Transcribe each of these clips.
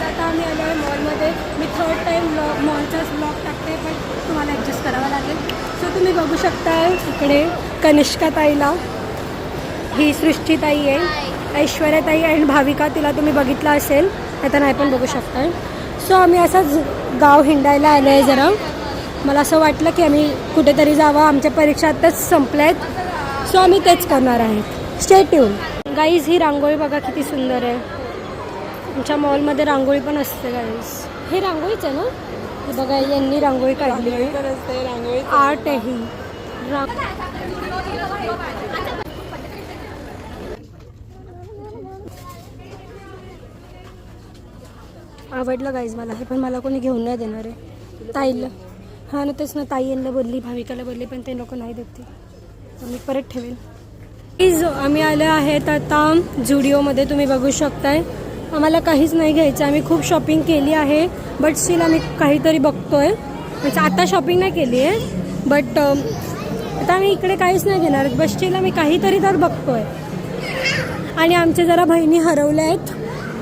आता आम्ही आलो आहे मॉलमध्ये. मी थर्ड टाईम मॉलचाच ब्लॉग टाकते, पण तुम्हाला ॲडजस्ट करावं लागेल. सो तुम्ही बघू शकता इकडे कनिष्का ताईला, ही सृष्टी ताई आहे, ऐश्वर्या ताई आणि भाविका, तिला तुम्ही बघितलं असेल, आता नाही पण बघू शकता. सो आम्ही असंच गाव हिंडायला आलो आहे जरा. मला असं वाटलं की आम्ही कुठेतरी जावं, आमच्या परीक्षा आत्ताच संपल्या आहेत. सो आम्ही तेच करणार आहे. Stay tune. गाईज, ही रांगोळी बघा किती सुंदर आहे. आमच्या मॉलमध्ये रांगोळी पण असते गाईज. हे रांगोळीच आहे ना? हे बघा, यांनी रांगोळी काढली आहे. आर्ट आहे ही. आवडलं गाईज मला हे, पण मला कोणी घेऊन नाही देणार आहे. ताईला, हां ना, तेच ना, ताई यांना बोलली, भाविकाला बोलली, पण ते नको नाही देते, मी परत ठेवेल. प्लीज, आम्ही आले आहेत आता झुडिओमध्ये. तुम्ही बघू शकताय, आम्हाला काहीच नाही घ्यायचं. आम्ही खूप शॉपिंग केली आहे, बट स्टील आम्ही काहीतरी बघतोय. म्हणजे आता शॉपिंग नाही केली आहे, बट आता आम्ही इकडे काहीच नाही घेणार, बट स्टील आम्ही काहीतरी तर बघतोय. आणि आमच्या जरा बहिणी हरवल्या आहेत,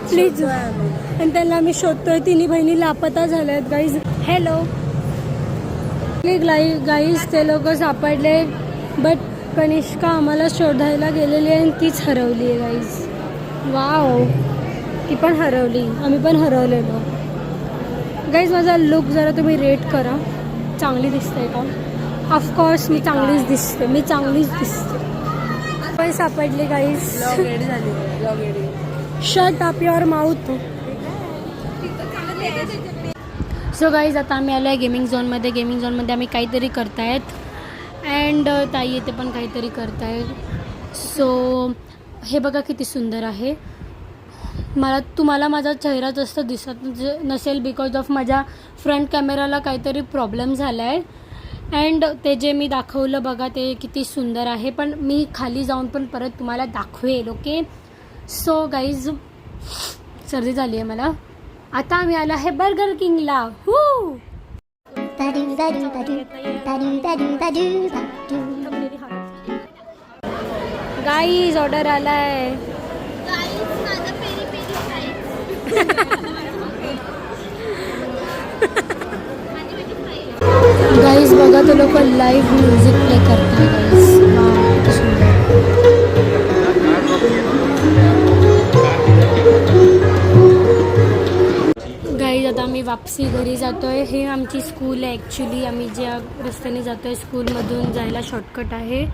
प्लीज, आणि त्यांना आम्ही शोधतोय. तिन्ही बहिणी लापता झाल्या आहेत गाईज. हॅलो गाईज, ते लोक सापडले, बट कनिष्का आम्हाला शोधायला गेलेली आहे आणि तीच हरवली आहे गाईज. वाव, ती पण हरवली, आम्ही पण हरवलेलो. गाईज, माझा लुक जरा तुम्ही रेट करा, चांगली दिसते का? ऑफकोर्स मी चांगलीच दिसते, मी चांगलीच दिसते. पण सापडली guys. Shut up your mouth. So guys, आता आम्ही आलो आहे गेमिंग झोनमध्ये. गेमिंग झोनमध्ये आम्ही काहीतरी करतायत, अँड ताई येते पण काहीतरी करतायत. सो हे बघा किती सुंदर आहे. तुम्हाला माझा चेहरा जास्त दिसत नसेल, बिकॉज ऑफ माझ्या फ्रंट कॅमेराला काहीतरी प्रॉब्लेम झाला आहे. अँड ते जे मी दाखवलं बघा, ते किती सुंदर आहे, पण मी खाली जाऊन पण परत तुम्हाला दाखवेल. ओके, सो गाईज, सर्दी झाली आहे मला. आता आम्ही आलो आहे बर्गर किंगला. गाईज, ऑर्डर आलाय. गाईज बघा, तो लोक लाईव्ह म्युझिक प्ले करतात गाईज. किती सुंदर. गाईज, आता आम्ही वापसी घरी जातोय. हे आमची स्कूल आहे ॲक्च्युली. आम्ही ज्या रस्त्याने जातोय स्कूलमधून जायला शॉर्टकट आहे.